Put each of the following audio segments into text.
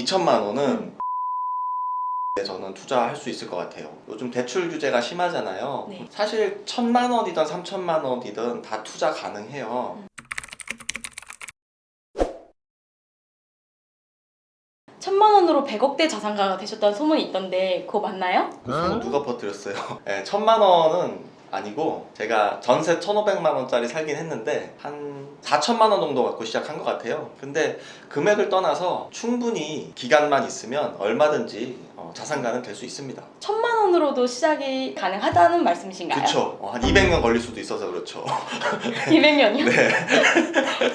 2천만 원은 저는 투자할 수 있을 것 같아요. 요즘 대출 규제가 심하잖아요. 네. 사실 1,000만 원이든 3천만 원이든 다 투자 가능해요. 1,000만 원으로 100억대 자산가가 되셨다는 소문이 있던데 그거 맞나요? 그 소문 누가 퍼뜨렸어요? 네, 1,000만 원은 아니고 제가 전세 1,500만 원짜리 살긴 했는데 한 4천만 원 정도 갖고 시작한 것 같아요. 근데 금액을 떠나서 충분히 기간만 있으면 얼마든지 자산가는 될 수 있습니다. 1,000만 원으로도 시작이 가능하다는 말씀이신가요? 그렇죠. 한 200년 걸릴 수도 있어서 그렇죠. 200년이요? 네.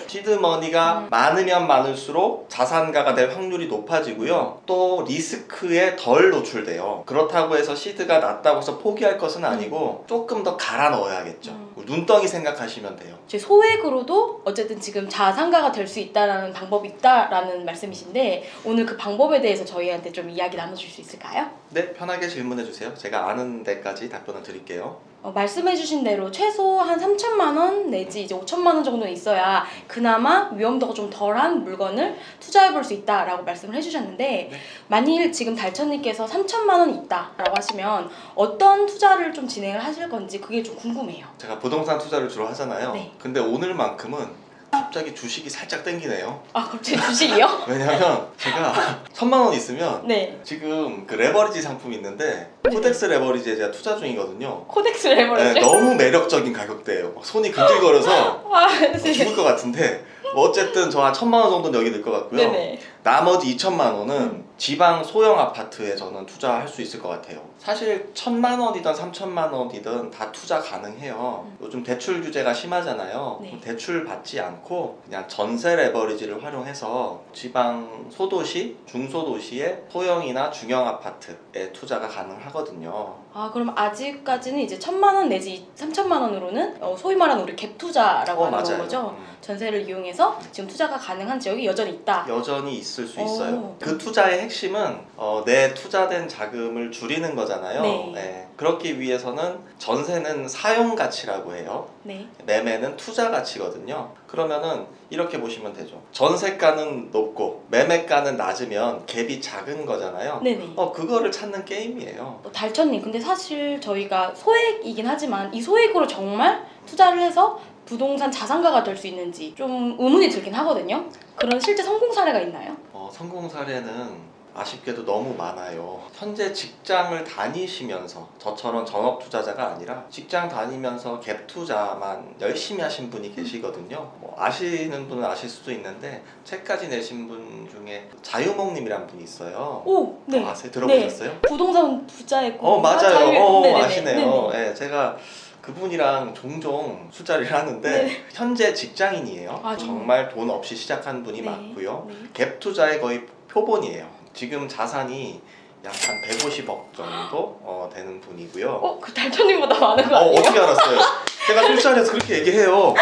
시드머니가 많으면 많을수록 자산가가 될 확률이 높아지고요. 또 리스크에 덜 노출돼요. 그렇다고 해서 시드가 낮다고 해서 포기할 것은 아니고 조금 더 갈아 넣어야겠죠. 눈덩이 생각하시면 돼요. 제 소액으로도 어쨌든 지금 자산가가 될 수 있다는 방법이 있다라는 말씀이신데 오늘 그 방법에 대해서 저희한테 좀 이야기 나눠줄 수 있을까요? 네, 편하게 질문해 주세요. 제가 아는 데까지 답변을 드릴게요. 말씀해주신 대로 최소 한 3천만 원 내지 이제 5천만 원 정도는 있어야 그나마 위험도가 좀 덜한 물건을 투자해볼 수 있다라고 말씀을 해주셨는데 네. 만일 지금 달천님께서 3천만 원이 있다라고 하시면 어떤 투자를 좀 진행을 하실 건지 그게 좀 궁금해요. 제가 부동산 투자를 주로 하잖아요. 네. 근데 오늘만큼은 갑자기 주식이 살짝 땡기네요. 아 갑자기 주식이요? 왜냐면 제가 1,000만 원 있으면 네. 지금 그 레버리지 상품이 있는데 네. 코덱스 레버리지에 제가 투자 중이거든요. 코덱스를 해버렸죠? 네, 너무 매력적인 가격대예요. 막 손이 근질거려서 아, 네. 죽을 것 같은데 뭐 어쨌든 저 한 1,000만 원 정도는 여기 들 것 같고요. 네네. 나머지 2천만 원은 지방 소형 아파트에 저는 투자할 수 있을 것 같아요. 사실 1,000만 원이든 3천만 원이든 다 투자 가능해요. 요즘 대출 규제가 심하잖아요. 네. 대출 받지 않고 그냥 전세 레버리지를 활용해서 지방 소도시, 중소도시의 소형이나 중형 아파트에 투자가 가능하거든요. 아 그럼 아직까지는 이제 1,000만 원 내지 3천만 원으로는 소위 말하는 우리 갭 투자라고 하는 맞아요. 거죠. 전세를 이용해서 지금 투자가 가능한 지역이 여전히 있다. 여전히 있을 수 있어요. 오. 그 투자의 핵심은 내 투자된 자금을 줄이는 거잖아요. 네. 그렇기 위해서는 전세는 사용 가치라고 해요. 네. 매매는 투자 가치거든요. 그러면은 이렇게 보시면 되죠. 전세가는 높고 매매가는 낮으면 갭이 작은 거잖아요. 네네. 그거를 찾는 게임이에요. 달천님 근데 사실 저희가 소액이긴 하지만 이 소액으로 정말 투자를 해서 부동산 자산가가 될 수 있는지 좀 의문이 들긴 하거든요. 그런 실제 성공 사례가 있나요? 성공 사례는 아쉽게도 너무 많아요. 현재 직장을 다니시면서 저처럼 전업 투자자가 아니라 직장 다니면서 갭 투자만 열심히 하신 분이 계시거든요. 아시는 분은 아실 수도 있는데 책까지 내신 분 중에 자유몽님이란 분이 있어요. 오, 네. 아세요? 들어보셨어요? 네. 부동산 부자의 꿈. 맞아요. 네네네. 아시네요. 네네. 네, 제가 그분이랑 종종 술자리를 하는데 네. 현재 직장인이에요. 아, 정말 돈 없이 시작한 분이 네. 많고요. 네. 갭 투자의 거의 표본이에요. 지금 자산이 약 한 150억 정도 되는 분이고요. 그 달천님보다 많은 거 아니에요? 어떻게 알았어요? 제가 술자리에서 그렇게 얘기해요.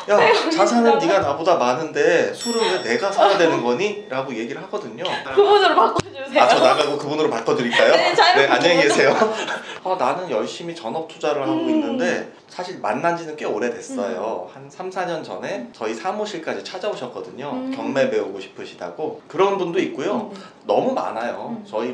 야, 네, 자산은 네가 나보다 많은데 술은 왜 내가 사야 되는 거니? 라고 얘기를 하거든요. 그분으로 바꿔주세요. 저 나가고 그분으로 바꿔드릴까요? 네, 자유롭게 안녕히 계세요. 나는 열심히 전업 투자를 하고 음. 있는데 사실 만난 지는 꽤 오래됐어요. 한 3, 4년 전에 저희 사무실까지 찾아오셨거든요. 경매 배우고 싶으시다고. 그런 분도 있고요. 너무 많아요. 저희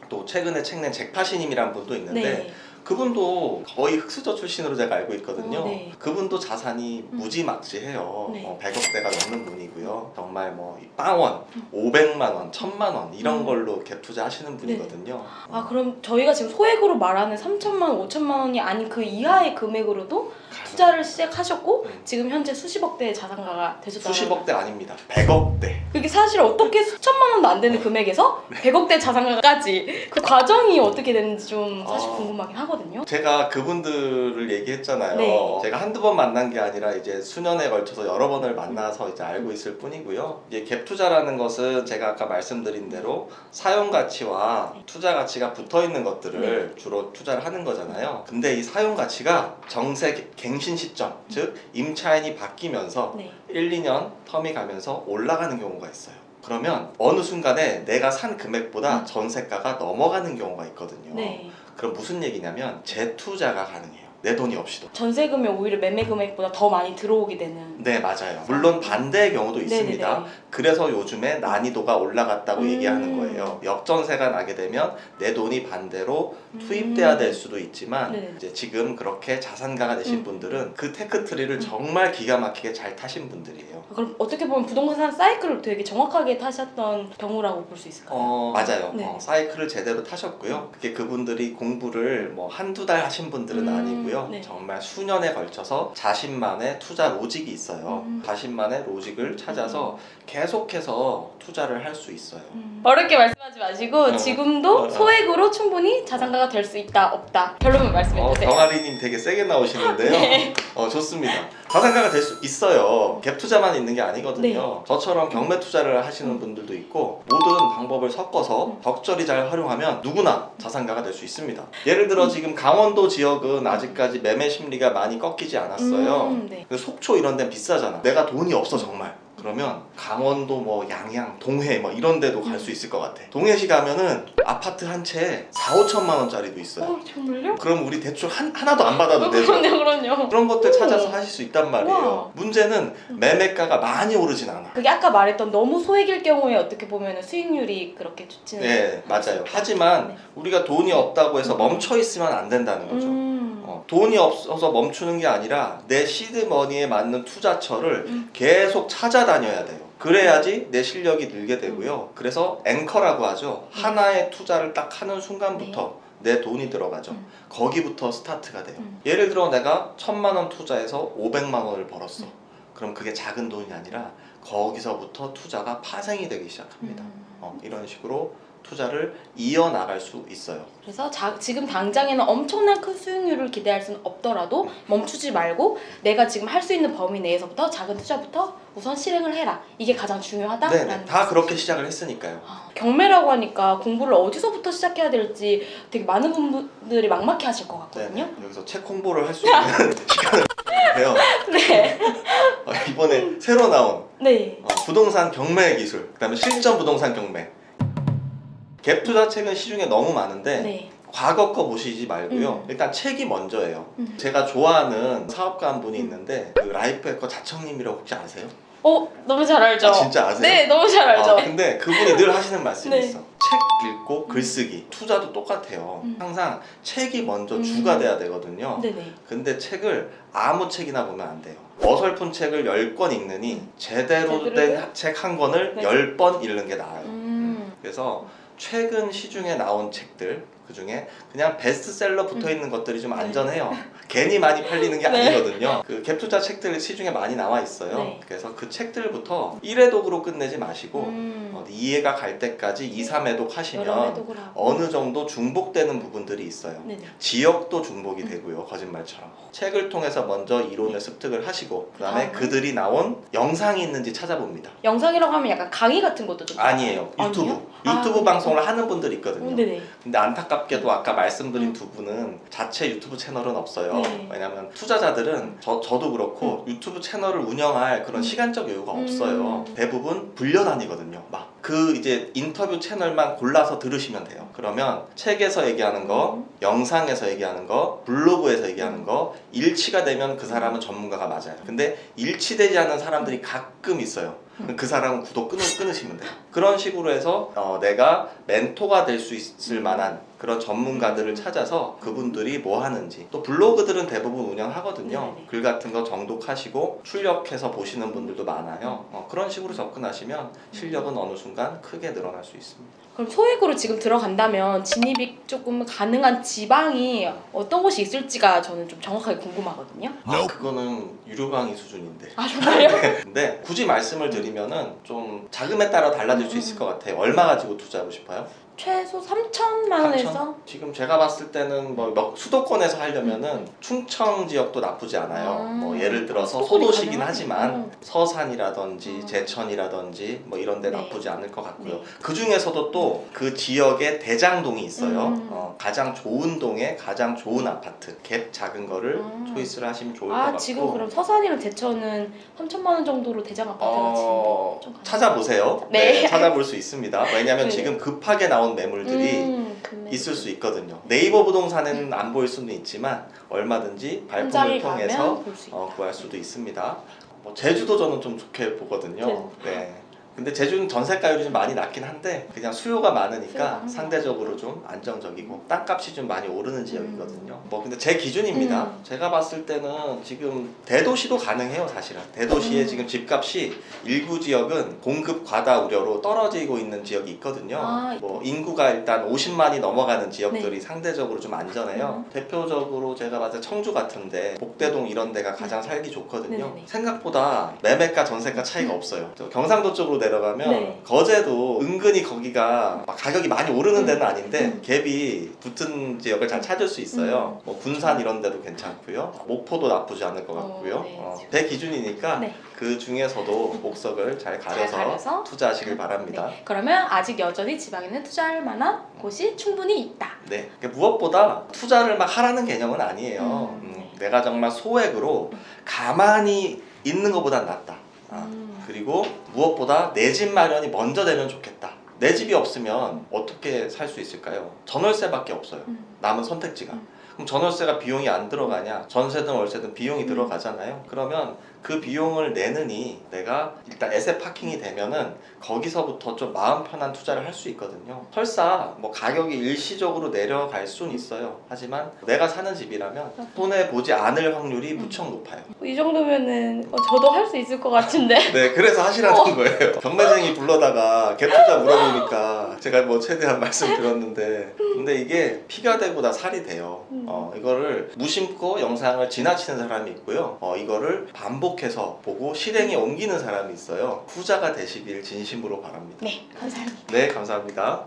또 최근에 책 낸 잭파시님이란 분도 있는데 네. 그분도 거의 흑수저 출신으로 제가 알고 있거든요. 네. 그분도 자산이 무지막지해요. 네. 100억대가 넘는 분이고요. 정말 빵원, 500만 원, 1,000만 원 이런 걸로 갭 투자하시는 분이거든요. 그럼 저희가 지금 소액으로 말하는 3천만 원, 5천만 원이 아닌 그 이하의 금액으로도 투자를 시작하셨고 지금 현재 수십억대의 자산가가 되셨다는 수십억대 아닙니다. 100억대. 그게 사실 어떻게 수천만 원도 안 되는 금액에서 100억대 자산가까지 그 과정이 어떻게 되는지 좀 사실 궁금하긴 하거든요. 제가 그분들을 얘기했잖아요. 네. 제가 한두 번 만난 게 아니라 이제 수년에 걸쳐서 여러 번을 만나서 이제 알고 있을 뿐이고요. 이게 갭 투자라는 것은 제가 아까 말씀드린 대로 사용 가치와 투자 가치가 붙어 있는 것들을 주로 투자를 하는 거잖아요. 근데 이 사용 가치가 정세 갱신 시점, 즉 임차인이 바뀌면서 1, 2년 텀이 가면서 올라가는 경우가 있어요. 그러면 어느 순간에 내가 산 금액보다 전세가가 넘어가는 경우가 있거든요. 네. 그럼 무슨 얘기냐면 재투자가 가능해요. 내 돈이 없이도. 전세금이 오히려 매매 금액보다 더 많이 들어오게 되는. 네, 맞아요. 물론 반대의 경우도 있습니다. 네네네. 그래서 요즘에 난이도가 올라갔다고 얘기하는 거예요. 역전세가 나게 되면 내 돈이 반대로 투입돼야 될 수도 있지만 네네. 이제 지금 그렇게 자산가가 되신 분들은 그 테크트리를 정말 기가 막히게 잘 타신 분들이에요. 그럼 어떻게 보면 부동산 사이클을 되게 정확하게 타셨던 경우라고 볼 수 있을까요? 맞아요. 네. 사이클을 제대로 타셨고요. 그게 그분들이 공부를 뭐 한두 달 하신 분들은 아니고요. 네. 정말 수년에 걸쳐서 자신만의 투자 로직이 있어요. 자신만의 로직을 찾아서 계속해서 투자를 할 수 있어요. 어렵게 말씀하지 마시고 지금도 어. 소액으로 충분히 자산가가 될 수 있다 없다 결론만 말씀해 주세요. 병아리님 되게 세게 나오시는데요. 네. 좋습니다. 자산가가 될 수 있어요. 갭 투자만 있는 게 아니거든요. 네. 저처럼 경매 투자를 하시는 분들도 있고 모든 방법을 섞어서 적절히 잘 활용하면 누구나 자산가가 될 수 있습니다. 예를 들어 지금 강원도 지역은 아직까지 매매 심리가 많이 꺾이지 않았어요. 네. 근데 속초 이런 데는 비싸잖아. 내가 돈이 없어 정말. 그러면 강원도 뭐 양양, 동해 뭐 이런 데도 갈 수 있을 것 같아. 동해시 가면은 아파트 한 채에 4, 5천만 원짜리도 있어요. 정말요? 그럼 우리 대출 하나도 안 받아도 되죠. 그럼요. 그런 것들 찾아서 하실 수 있단 말이에요. 와. 문제는 매매가가 많이 오르진 않아. 그게 아까 말했던 너무 소액일 경우에 어떻게 보면 수익률이 그렇게 좋지는 네, 맞아요. 하지만 네. 우리가 돈이 없다고 해서 멈춰 있으면 안 된다는 거죠. 돈이 없어서 멈추는 게 아니라 내 시드머니에 맞는 투자처를 계속 찾아다녀야 돼요. 그래야지 내 실력이 늘게 되고요. 그래서 앵커라고 하죠. 하나의 투자를 딱 하는 순간부터 내 돈이 들어가죠. 거기부터 스타트가 돼요. 예를 들어 내가 1,000만 원 투자해서 500만 원을 벌었어. 그럼 그게 작은 돈이 아니라 거기서부터 투자가 파생이 되기 시작합니다. 이런 식으로 투자를 이어나갈 수 있어요. 그래서 지금 당장에는 엄청난 큰 수익률을 기대할 수는 없더라도 멈추지 말고 내가 지금 할 수 있는 범위 내에서부터 작은 투자부터 우선 실행을 해라. 이게 가장 중요하다라는 네, 다 그렇게 시작을 했으니까요. 경매라고 하니까 공부를 어디서부터 시작해야 될지 되게 많은 분들이 막막해 하실 것 같거든요. 네, 여기서 책 홍보를 할 수 있는 시간을 주는데요. 네. 이번에 새로 나온 네. 부동산 경매 기술, 그다음에 실전 부동산 경매. 갭 투자 책은 시중에 너무 많은데 네. 과거 거 보시지 말고요. 일단 책이 먼저예요. 제가 좋아하는 사업가 한 분이 있는데 그 라이프 해커 자청님이라고 혹시 아세요? 너무 잘 알죠? 진짜 아세요? 네, 너무 잘 알죠? 근데 그분이 늘 하시는 말씀이 네. 있어. 책 읽고 글쓰기. 투자도 똑같아요. 항상 책이 먼저 주가 돼야 되거든요. 네네. 근데 책을 아무 책이나 보면 안 돼요. 어설픈 책을 10권 읽느니 제대로 된 책 한 권을 네. 10번 읽는 게 나아요. 그래서 최근 시중에 나온 책들 그 중에 그냥 베스트셀러 붙어 있는 것들이 좀 안전해요. 괜히 많이 팔리는 게 네. 아니거든요. 그 갭 투자 책들 시중에 많이 나와 있어요. 네. 그래서 그 책들부터 1회독으로 끝내지 마시고 이해가 갈 때까지 2, 3회독 하시면 어느 정도 중복되는 부분들이 있어요. 네네. 지역도 중복이 되고요. 거짓말처럼. 책을 통해서 먼저 이론을 습득을 하시고 그 다음에 그들이 나온 영상이 있는지 찾아봅니다. 영상이라고 하면 약간 강의 같은 것도 좀 아니에요. 유튜브. 아니요? 유튜브 방송을 하는 분들이 있거든요. 네네. 근데 안타깝게도 아까 말씀드린 두 분은 자체 유튜브 채널은 없어요. 네. 왜냐면 투자자들은 저도 그렇고 유튜브 채널을 운영할 그런 시간적 여유가 없어요. 대부분 불려다니거든요. 막 그 이제 인터뷰 채널만 골라서 들으시면 돼요. 그러면 책에서 얘기하는 거, 영상에서 얘기하는 거, 블로그에서 얘기하는 거 일치가 되면 그 사람은 전문가가 맞아요. 근데 일치되지 않는 사람들이 가끔 있어요. 그 사람은 구독 끊으시면 돼요. 그런 식으로 해서 내가 멘토가 될 수 있을 만한 그런 전문가들을 찾아서 그분들이 뭐 하는지, 또 블로그들은 대부분 운영하거든요. 네네. 글 같은 거 정독하시고 출력해서 보시는 분들도 많아요. 그런 식으로 접근하시면 실력은 어느 순간 크게 늘어날 수 있습니다. 그럼 소액으로 지금 들어간다면 진입이 조금 가능한 지방이 어떤 곳이 있을지가 저는 좀 정확하게 궁금하거든요. 그거는 유료 강의 수준인데. 정말요? 근데 굳이 말씀을 드리면은 좀 자금에 따라 달라질 수 있을 것 같아요. 얼마 가지고 투자하고 싶어요? 최소 3천만 원에서? 지금 제가 봤을 때는 뭐 수도권에서 하려면은 충청 지역도 나쁘지 않아요. 뭐 예를 들어서 소도시긴 하지만 서산이라든지 제천이라든지 뭐 이런 데 나쁘지 않을 것 같고요. 그 중에서도 또 그 지역에 대장동이 있어요. 가장 좋은 동에 가장 좋은 아파트, 갭 작은 거를 초이스를 하시면 좋을 것 같고. 지금 그럼 서산이랑 제천은 3천만 원 정도로 대장 아파트가 지금 좀 찾아보세요. 네. 찾아볼 수 있습니다. 왜냐하면 네. 지금 급하게 나온 매물들이 있을 수 있거든요. 네이버 부동산에는 안 보일 수는 있지만 얼마든지 발품을 현장에 통해서 가면 볼 수 있다. 구할 수도 있습니다. 뭐 제주도 저는 좀 좋게 보거든요. 네. 근데 제주는 전세가율이 좀 많이 낮긴 한데 그냥 수요가 많으니까 수요가 상대적으로 좀 안정적이고 땅값이 좀 많이 오르는 지역이거든요. 뭐 근데 제 기준입니다. 제가 봤을 때는 지금 대도시도 가능해요, 사실은. 대도시에 지금 집값이 일부 지역은 공급 과다 우려로 떨어지고 있는 지역이 있거든요. 뭐 인구가 일단 50만이 넘어가는 지역들이 상대적으로 좀 안전해요. 대표적으로 제가 봤을 때 청주 같은데 복대동 이런 데가 가장 살기 좋거든요. 네네네. 생각보다 매매가 전세가 차이가 없어요. 저 경상도 쪽으로 내려가면 네. 거제도 은근히 거기가 막 가격이 많이 오르는 데는 아닌데 갭이 붙은 지역을 잘 찾을 수 있어요. 뭐 군산 이런 데도 괜찮고요. 목포도 나쁘지 않을 것 같고요. 네. 제 기준이니까 네. 그 중에서도 목석을 잘 가려서 투자하시길 바랍니다. 네. 그러면 아직 여전히 지방에는 투자할 만한 곳이 충분히 있다. 네. 무엇보다 투자를 막 하라는 개념은 아니에요. 내가 정말 소액으로 가만히 있는 것보단 낫다. 그리고 무엇보다 내 집 마련이 먼저 되면 좋겠다. 내 집이 없으면 어떻게 살 수 있을까요? 전월세밖에 없어요. 남은 선택지가. 그럼 전월세가 비용이 안 들어가냐? 전세든 월세든 비용이 들어가잖아요. 그러면 그 비용을 내느니 내가 일단 에세 파킹이 되면은 거기서부터 좀 마음 편한 투자를 할 수 있거든요. 설사 뭐 가격이 일시적으로 내려갈 수는 있어요. 하지만 내가 사는 집이라면 손해 보지 않을 확률이 무척 높아요. 이 정도면은 저도 할 수 있을 것 같은데. 네, 그래서 하시라는 거예요. 경매쟁이 불러다가 갭투자 물어보니까 제가 뭐 최대한 말씀드렸는데, 근데 이게 피가 되고 다 살이 돼요. 이거를 무심코 영상을 지나치는 사람이 있고요. 이거를 반복해서 보고 실행에 옮기는 사람이 있어요. 후자가 되시길 진심으로 바랍니다. 네, 감사합니다. 네, 감사합니다.